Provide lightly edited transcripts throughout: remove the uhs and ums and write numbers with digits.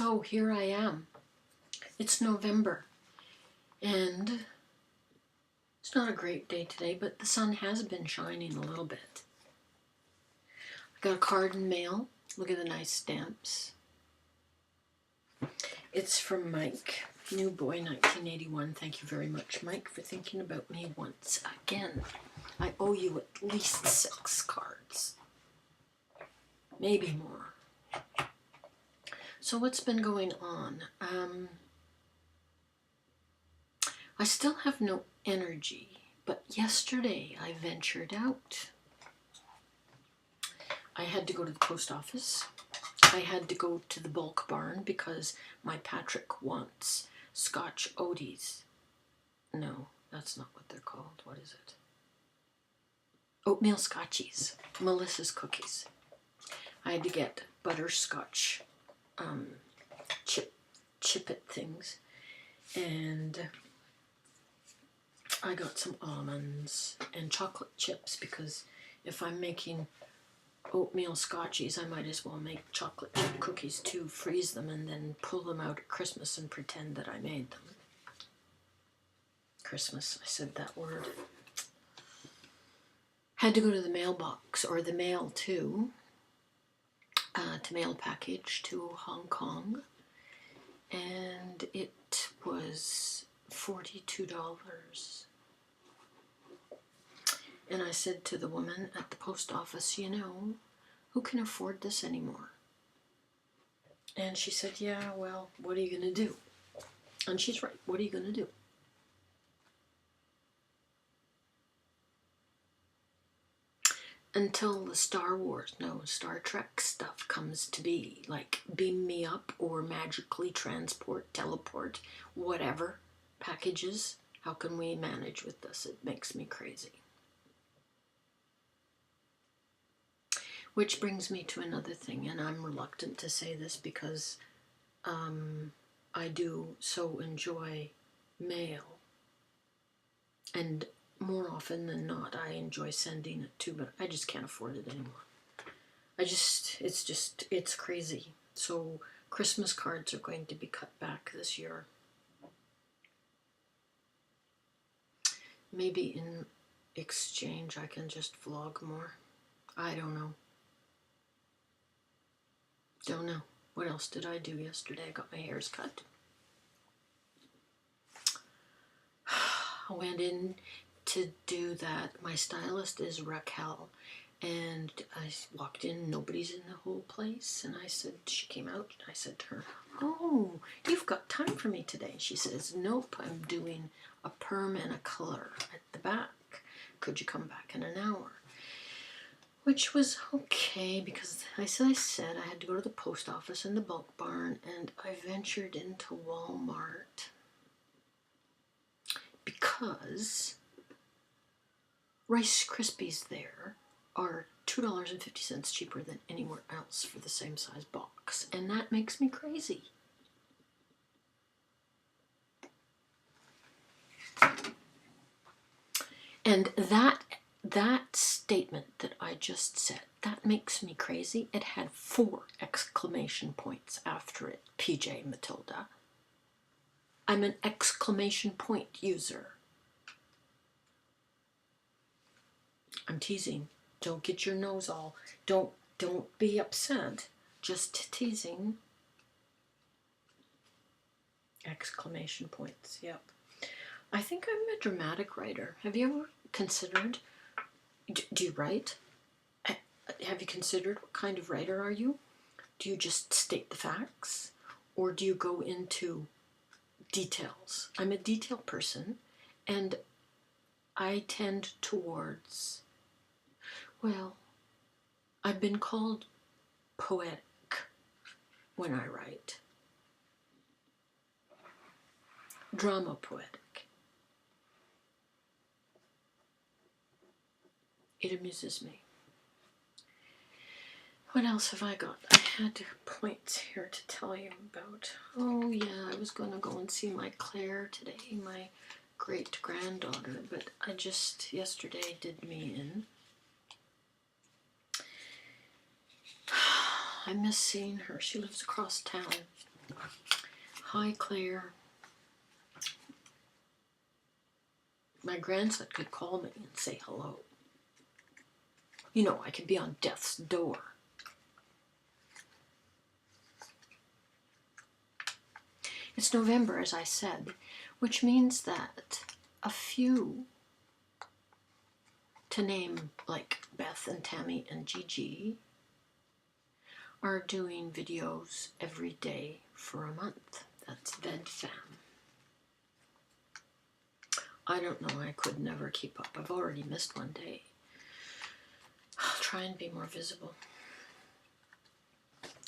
So here I am. It's November, and it's not a great day today, but the sun has been shining a little bit. I got a card in mail. Look at the nice stamps. It's from Mike, New Boy 1981. Thank you very much, Mike, for thinking about me once again. I owe you at least 6 cards, maybe more. So what's been going on? I still have no energy, but yesterday I ventured out. I had to go to the post office. I had to go to the bulk barn because my Patrick wants Scotch Oaties. No, that's not what they're called. What is it? Oatmeal Scotchies. Melissa's cookies. I had to get butterscotch chip-it things, and I got some almonds and chocolate chips because if I'm making oatmeal scotchies, I might as well make chocolate chip cookies too, freeze them and then pull them out at Christmas and pretend that I made them. Christmas, I said that word. Had to go to the mailbox, or the mail too, to mail a package to Hong Kong, and it was $42. And I said to the woman at the post office, you know, who can afford this anymore? And she said, yeah, well, what are you going to do? And she's right. What are you going to do? Until the Star Trek stuff comes to be, like beam me up or magically transport, teleport, whatever, packages, how can we manage with this? It makes me crazy. Which brings me to another thing, and I'm reluctant to say this because I do so enjoy mail, and more often than not I enjoy sending it too, but I just can't afford it anymore. It's crazy. So Christmas cards are going to be cut back this year. Maybe in exchange I can just vlog more. I don't know. Don't know. What else did I do yesterday? I got my hairs cut. I went in to do that. My stylist is Raquel, and I walked in, nobody's in the whole place, and I said, she came out, and I said to her, oh, you've got time for me today. She says, nope, I'm doing a perm and a color at the back. Could you come back in an hour? Which was okay, because as I said, I had to go to the post office and the bulk barn, and I ventured into Walmart because Rice Krispies there are $2.50 cheaper than anywhere else for the same size box, and that makes me crazy. And that statement that I just said, that makes me crazy. It had 4 exclamation points after it. PJ Matilda. I'm an exclamation point user. I'm teasing. Don't get your nose all. Don't be upset. Just teasing. Exclamation points. Yep. I think I'm a dramatic writer. Have you ever considered? Do you write? Have you considered what kind of writer are you? Do you just state the facts, or do you go into details? I'm a detail person, and I tend towards, well, I've been called poetic when I write. Drama poetic. It amuses me. What else have I got? I had points here to tell you about. Oh yeah, I was going to go and see my Claire today, my great-granddaughter, but I just yesterday did me in. I miss seeing her. She lives across town. Hi, Claire. My grandson could call me and say hello. You know, I could be on death's door. It's November, as I said, which means that a few, to name like Beth and Tammy and Gigi, are doing videos every day for a month. That's VedFam. I don't know, I could never keep up. I've already missed one day. I'll try and be more visible.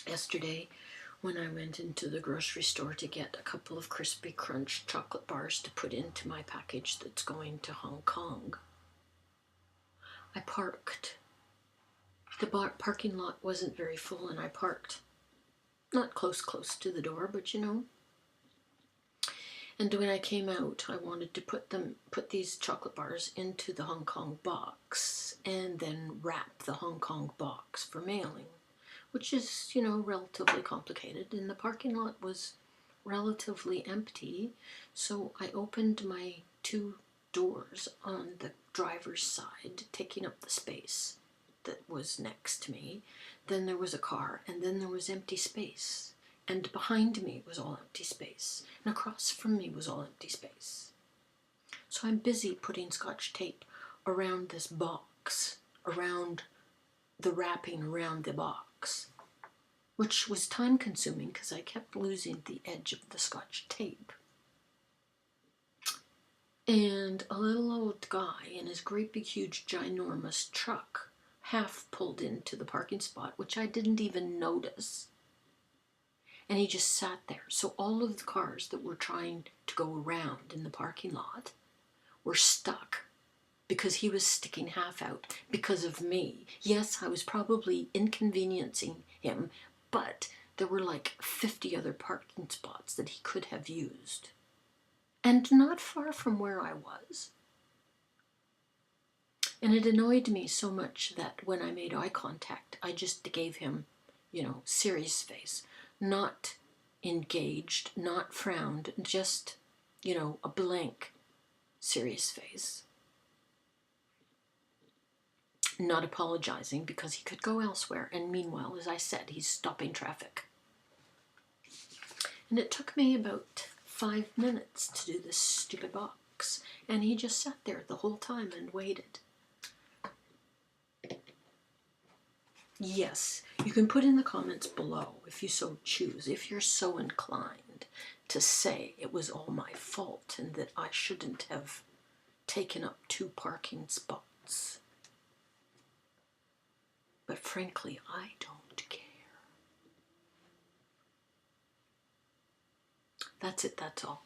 Yesterday, when I went into the grocery store to get a couple of Crispy Crunch chocolate bars to put into my package that's going to Hong Kong, I parked. The parking lot wasn't very full, and I parked not close to the door, but you know. And when I came out, I wanted to put these chocolate bars into the Hong Kong box and then wrap the Hong Kong box for mailing, which is, you know, relatively complicated. And the parking lot was relatively empty, so I opened my two doors on the driver's side, taking up the space that was next to me. Then there was a car, and then there was empty space. And behind me was all empty space. And across from me was all empty space. So I'm busy putting Scotch tape around this box, around the wrapping around the box, which was time consuming because I kept losing the edge of the Scotch tape. And a little old guy in his great big huge ginormous truck half pulled into the parking spot, which I didn't even notice. And he just sat there. So all of the cars that were trying to go around in the parking lot were stuck because he was sticking half out because of me. Yes, I was probably inconveniencing him, but there were like 50 other parking spots that he could have used. And not far from where I was. And it annoyed me so much that when I made eye contact, I just gave him, you know, serious face. Not engaged, not frowned, just, you know, a blank, serious face. Not apologizing because he could go elsewhere, and meanwhile, as I said, he's stopping traffic. And it took me about 5 minutes to do this stupid box, and he just sat there the whole time and waited. Yes, you can put in the comments below if you so choose, if you're so inclined to say it was all my fault and that I shouldn't have taken up 2 parking spots. But frankly, I don't care. That's it, that's all.